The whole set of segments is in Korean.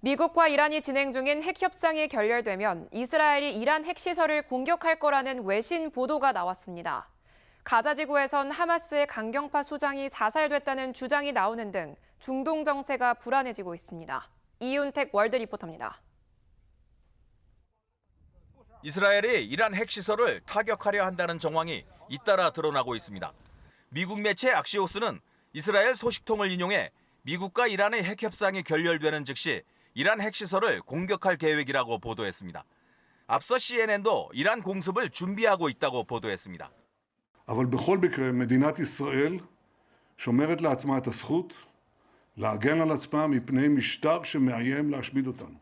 미국과 이란이 진행 중인 핵 협상이 결렬되면 이스라엘이 이란 핵시설을 공격할 거라는 외신 보도가 나왔습니다. 가자 지구에선 하마스의 강경파 수장이 자살됐다는 주장이 나오는 등 중동 정세가 불안해지고 있습니다. 이윤택 월드 리포터입니다. 이스라엘이 이란 핵시설을 타격하려 한다는 정황이 잇따라 드러나고 있습니다. 미국 매체 악시오스는 이스라엘 소식통을 인용해 미국과 이란의 핵 협상이 결렬되는 즉시 이란 핵시설을 공격할 계획이라고 보도했습니다. 앞서 CNN도 이란 공습을 준비하고 있다고 보도했습니다. אבל בכל מקרה מדינת ישראל שומרת לעצמה את הזכות להגן על עצמה מפני משטר שמאיים להשמיד אותנו.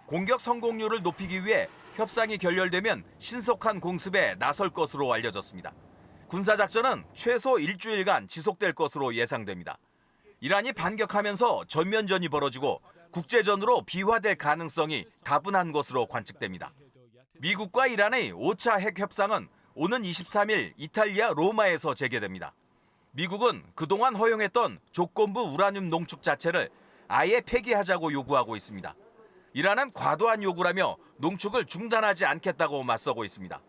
공격 성공률을 높이기 위해 협상이 결렬되면 신속한 공습에 나설 것으로 알려졌습니다. 군사작전은 최소 일주일간 지속될 것으로 예상됩니다. 이란이 반격하면서 전면전이 벌어지고 국제전으로 비화될 가능성이 다분한 것으로 관측됩니다. 미국과 이란의 5차 핵 협상은 오는 23일 이탈리아 로마에서 재개됩니다. 미국은 그동안 허용했던 조건부 우라늄 농축 자체를 아예 폐기하자고 요구하고 있습니다. 이란은 과도한 요구라며 농축을 중단하지 않겠다고 맞서고 있습니다.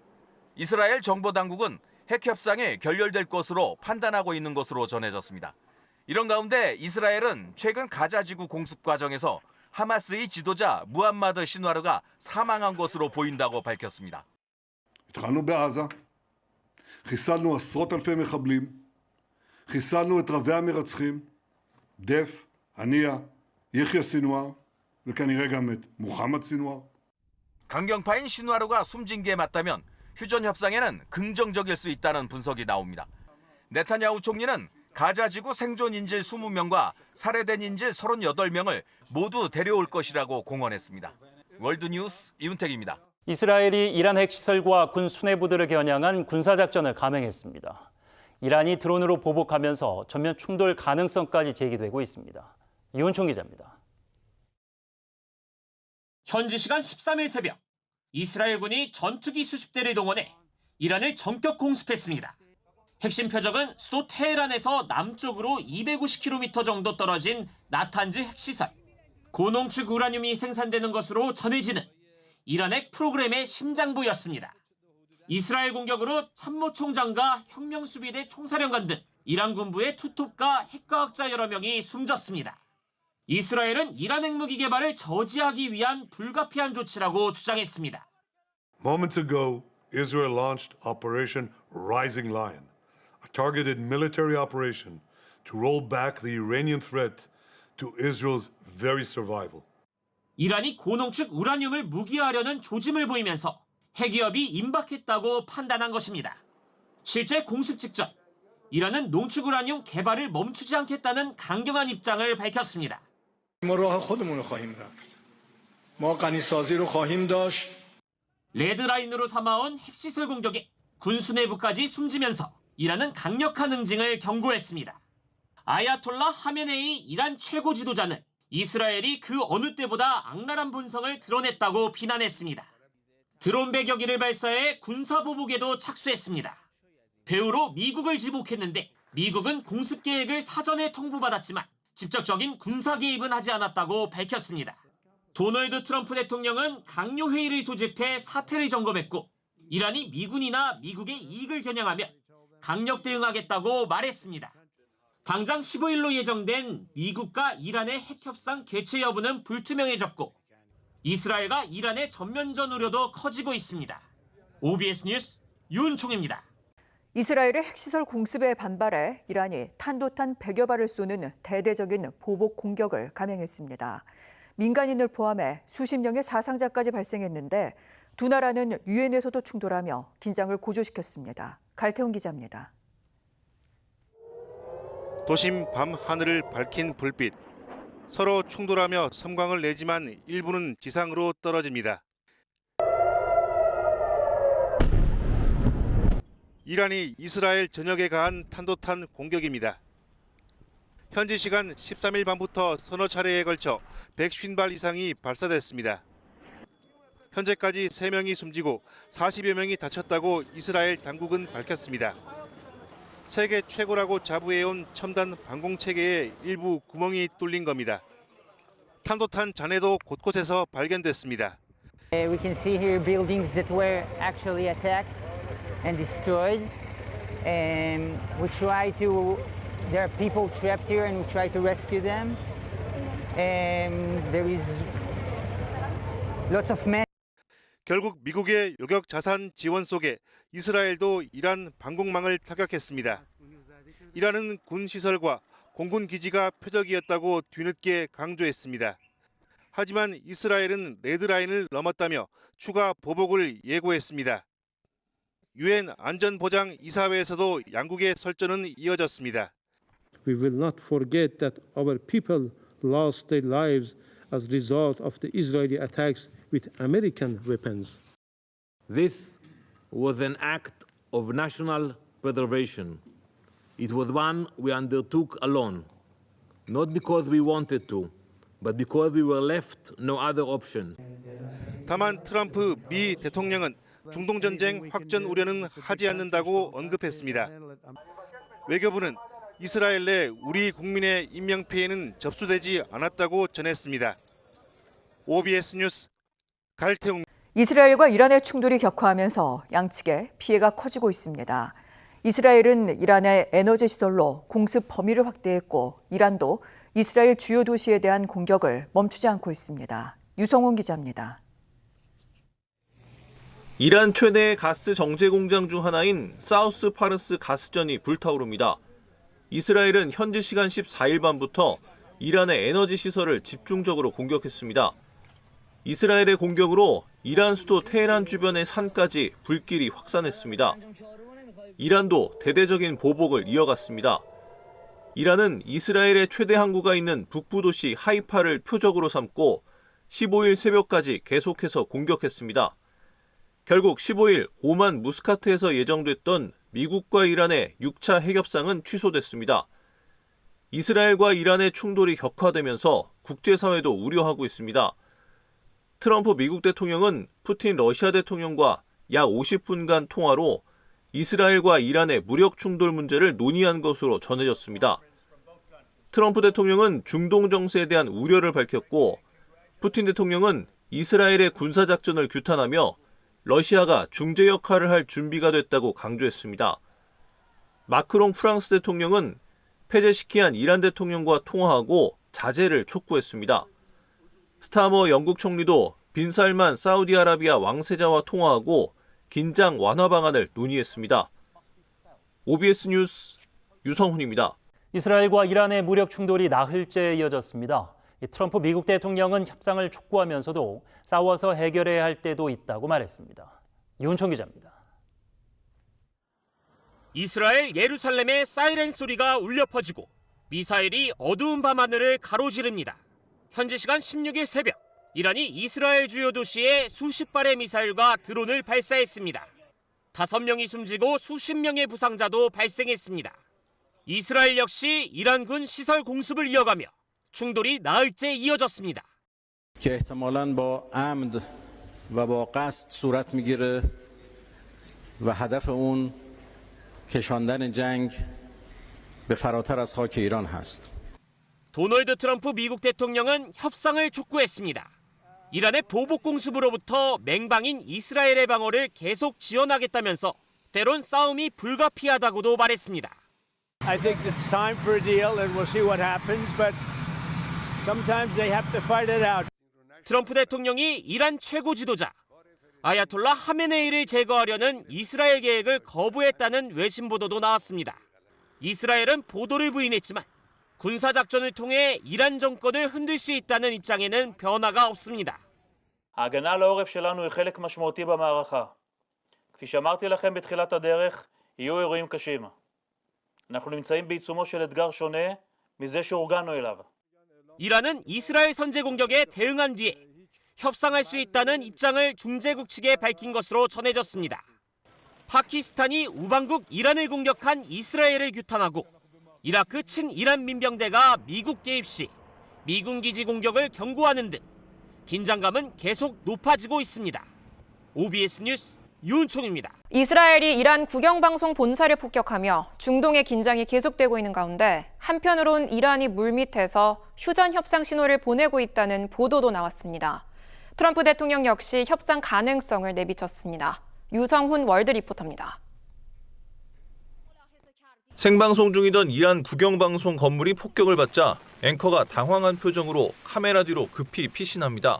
이스라엘 정보당국은 핵 협상이 결렬될 것으로 판단하고 있는 것으로 전해졌습니다. 이런 가운데 이스라엘은 최근 가자지구 공습 과정에서 하마스의 지도자 무함마드 신와르가 사망한 것으로 보인다고 밝혔습니다. התחלנו בעזה, חיסלנו עשרות אלפי מחבלים, חיסלנו את רבי המרצחים, דף, הנייה, יחיא סינואר, וכנראה גם את מוחמד סינואר. 강경파인 신와르가 숨진 게 맞다면 휴전 협상에는 긍정적일 수 있다는 분석이 나옵니다. 네타냐후 총리는 가자지구 생존 인질 20명과 살해된 인질 38명을 모두 데려올 것이라고 공언했습니다. 월드뉴스 이윤택입니다. 이스라엘이 이란 핵시설과 군 수뇌부들을 겨냥한 군사작전을 감행했습니다. 이란이 드론으로 보복하면서 전면 충돌 가능성까지 제기되고 있습니다. 이훈총 기자입니다. 현지 시간 13일 새벽, 이스라엘군이 전투기 수십 대를 동원해 이란을 전격 공습했습니다. 핵심 표적은 수도 테헤란에서 남쪽으로 250km 정도 떨어진 나탄즈 핵시설. 고농축 우라늄이 생산되는 것으로 전해지는 이란 핵 프로그램의 심장부였습니다. 이스라엘 공격으로 참모총장과 혁명수비대 총사령관 등 이란 군부의 투톱과 핵과학자 여러 명이 숨졌습니다. 이스라엘은 이란 핵무기 개발을 저지하기 위한 불가피한 조치라고 주장했습니다. Moments ago, Israel launched Operation Rising Lion, a targeted military operation to roll back the Iranian threat to Israel's very survival. 이란이 고농축 우라늄을 무기화하려는 조짐을 보이면서 핵위협이 임박했다고 판단한 것입니다. 실제 공습 직전, 이란은 농축 우라늄 개발을 멈추지 않겠다는 강경한 입장을 밝혔습니다. 레드라인으로 삼아온 핵시설 공격에 군수 내부까지 숨지면서 이란은 강력한 응징을 경고했습니다. 아야톨라 하메네이 이란 최고 지도자는 이스라엘이 그 어느 때보다 악랄한 본성을 드러냈다고 비난했습니다. 드론 배격기를 발사해 군사보복에도 착수했습니다. 배후로 미국을 지목했는데 미국은 공습 계획을 사전에 통보받았지만 직접적인 군사 개입은 하지 않았다고 밝혔습니다. 도널드 트럼프 대통령은 강요회의를 소집해 사태를 점검했고 이란이 미군이나 미국의 이익을 겨냥하면 강력 대응하겠다고 말했습니다. 당장 15일로 예정된 미국과 이란의 핵협상 개최 여부는 불투명해졌고 이스라엘과 이란의 전면전 우려도 커지고 있습니다. OBS 뉴스 윤총입니다. 이스라엘의 핵시설 공습에 반발해 이란이 탄도탄 100여 발을 쏘는 대대적인 보복 공격을 감행했습니다. 민간인을 포함해 수십 명의 사상자까지 발생했는데 두 나라는 유엔에서도 충돌하며 긴장을 고조시켰습니다. 갈태훈 기자입니다. 도심 밤 하늘을 밝힌 불빛. 서로 충돌하며 섬광을 내지만 일부는 지상으로 떨어집니다. 이란이 이스라엘 전역에 가한 탄도탄 공격입니다. 현지 시간 13일 밤부터 서너 차례에 걸쳐 150발 이상이 발사됐습니다. 현재까지 3명이 숨지고 40여 명이 다쳤다고 이스라엘 당국은 밝혔습니다. 세계 최고라고 자부해온 첨단 방공체계에 일부 구멍이 뚫린 겁니다. 탄도탄 잔해도 곳곳에서 발견됐습니다. We can see here buildings that were actually attacked and destroyed. We try to, there are people trapped here and we try to rescue them. There is lots of men. 결국 미국의 요격 자산 지원 속에 이스라엘도 이란 방공망을 타격했습니다. 이란은 군 시설과 공군 기지가 표적이었다고 뒤늦게 강조했습니다. 하지만 이스라엘은 레드라인을 넘었다며 추가 보복을 예고했습니다. 유엔 안전보장 이사회에서도 양국의 설전은 이어졌습니다. We will not forget that our people lost their lives as a result of the Israeli attacks with American weapons. This was an act of national preservation. It was one we undertook alone, not because we wanted to, but because we were left no other option. 다만 트럼프 미 대통령은 중동 전쟁 확전 우려는 하지 않는다고 언급했습니다. 외교부는 이스라엘 내 우리 국민의 인명 피해는 접수되지 않았다고 전했습니다. OBS 뉴스 갈태웅. 이스라엘과 이란의 충돌이 격화하면서 양측의 피해가 커지고 있습니다. 이스라엘은 이란의 에너지 시설로 공습 범위를 확대했고 이란도 이스라엘 주요 도시에 대한 공격을 멈추지 않고 있습니다. 유성훈 기자입니다. 이란 최대의 가스 정제 공장 중 하나인 사우스 파르스 가스전이 불타오릅니다. 이스라엘은 현지 시간 14일 밤부터 이란의 에너지 시설을 집중적으로 공격했습니다. 이스라엘의 공격으로 이란 수도 테헤란 주변의 산까지 불길이 확산했습니다. 이란도 대대적인 보복을 이어갔습니다. 이란은 이스라엘의 최대 항구가 있는 북부 도시 하이파를 표적으로 삼고 15일 새벽까지 계속해서 공격했습니다. 결국 15일 오만 무스카트에서 예정됐던 미국과 이란의 6차 핵협상은 취소됐습니다. 이스라엘과 이란의 충돌이 격화되면서 국제사회도 우려하고 있습니다. 트럼프 미국 대통령은 푸틴 러시아 대통령과 약 50분간 통화로 이스라엘과 이란의 무력 충돌 문제를 논의한 것으로 전해졌습니다. 트럼프 대통령은 중동 정세에 대한 우려를 밝혔고 푸틴 대통령은 이스라엘의 군사작전을 규탄하며 러시아가 중재 역할을 할 준비가 됐다고 강조했습니다. 마크롱 프랑스 대통령은 페제시키안 이란 대통령과 통화하고 자제를 촉구했습니다. 스타머 영국 총리도 빈살만 사우디아라비아 왕세자와 통화하고 긴장 완화 방안을 논의했습니다. OBS 뉴스 유성훈입니다. 이스라엘과 이란의 무력 충돌이 나흘째 이어졌습니다. 트럼프 미국 대통령은 협상을 촉구하면서도 싸워서 해결해야 할 때도 있다고 말했습니다. 이훈총 기자입니다. 이스라엘 예루살렘의 사이렌 소리가 울려 퍼지고 미사일이 어두운 밤하늘을 가로지릅니다. 현지 시간 16일 새벽, 이란이 이스라엘 주요 도시에 수십 발의 미사일과 드론을 발사했습니다. 5명이 숨지고 수십 명의 부상자도 발생했습니다. 이스라엘 역시 이란군 시설 공습을 이어가며 충돌이 나흘째 이어졌습니다. که احتمالاً با عمد و با قصد صورت میگیره و هدف اون کشاندن جنگ به فراتر از خاک ایران هست. 도널드 트럼프 미국 대통령은 협상을 촉구했습니다. 이란의 보복 공습으로부터 맹방인 이스라엘의 방어를 계속 지원하겠다면서 때론 싸움이 불가피하다고도 말했습니다. I think it's time for a deal and we'll see what happens, but sometimes they have to fight it out. 트럼프 대통령이 이란 최고 지도자 아야톨라 하메네이를 제거하려는 이스라엘 계획을 거부했다는 외신 보도도 나왔습니다. 이스라엘은 보도를 부인했지만 군사작전을 통해 이란 정권을 흔들 수 있다는 입장에는 변화가 없습니다. ההגנה על העורף שלנו היא חלק משמעותי במערכה. כפי שאמרתי לכם בתחילת הדרך, יהיו אירועים קשים. אנחנו נמצאים בעיצומו של אתגר שונה מזה שהורגלנו אליו. 이란은 이스라엘 선제 공격에 대응한 뒤에 협상할 수 있다는 입장을 중재국 측에 밝힌 것으로 전해졌습니다. 파키스탄이 우방국 이란을 공격한 이스라엘을 규탄하고 이라크 친이란 민병대가 미국 개입 시 미군 기지 공격을 경고하는 등 긴장감은 계속 높아지고 있습니다. OBS 뉴스 유은총입니다. 이스라엘이 이란 국영방송 본사를 폭격하며 중동의 긴장이 계속되고 있는 가운데 한편으론 이란이 물밑에서 휴전 협상 신호를 보내고 있다는 보도도 나왔습니다. 트럼프 대통령 역시 협상 가능성을 내비쳤습니다. 유성훈 월드 리포터입니다. 생방송 중이던 이란 국영방송 건물이 폭격을 받자 앵커가 당황한 표정으로 카메라 뒤로 급히 피신합니다.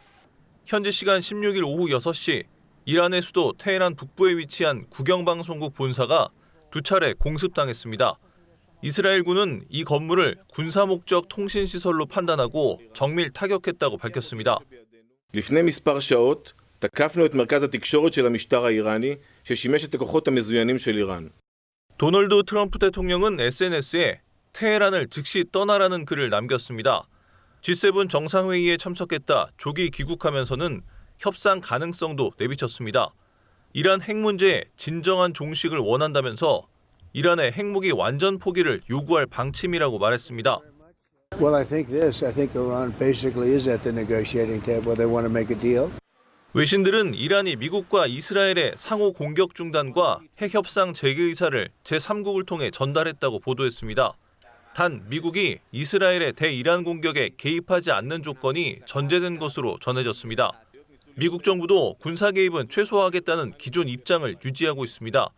현지 시간 16일 오후 6시 이란의 수도 테헤란 북부에 위치한 국영방송국 본사가 두 차례 공습당했습니다. 이스라엘군은 이 건물을 군사 목적 통신 시설로 판단하고 정밀 타격했다고 밝혔습니다. לפני מספר שעות תקפנו את מרכז התקשורת של המשטר האיראני ששימש את הכוחות המזוינים של איראן. 도널드 트럼프 대통령은 SNS에 테헤란을 즉시 떠나라는 글을 남겼습니다. G7 정상회의에 참석했다 조기 귀국하면서는 협상 가능성도 내비쳤습니다. 이란 핵 문제에 진정한 종식을 원한다면서 이란의 핵무기 완전 포기를 요구할 방침이라고 말했습니다. Well, I think Iran basically is at the negotiating table where they want to make a deal. 외신들은 이란이 미국과 이스라엘의 상호 공격 중단과 핵 협상 재개 의사를 제3국을 통해 전달했다고 보도했습니다. 단 미국이 이스라엘의 대이란 공격에 개입하지 않는 조건이 전제된 것으로 전해졌습니다. 미국 정부도 군사 개입은 최소화하겠다는 기존 입장을 유지하고 있습니다.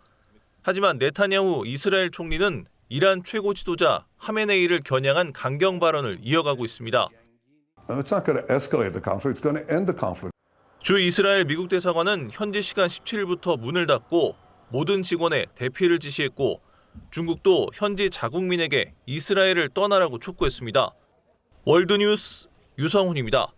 하지만 네타냐후 이스라엘 총리는 이란 최고 지도자 하메네이를 겨냥한 강경 발언을 이어가고 있습니다. It's not going to escalate the conflict. It's going to end the conflict. 주 이스라엘 미국 대사관은 현지 시간 17일부터 문을 닫고 모든 직원의 대피를 지시했고 중국도 현지 자국민에게 이스라엘을 떠나라고 촉구했습니다. 월드뉴스 유성훈입니다.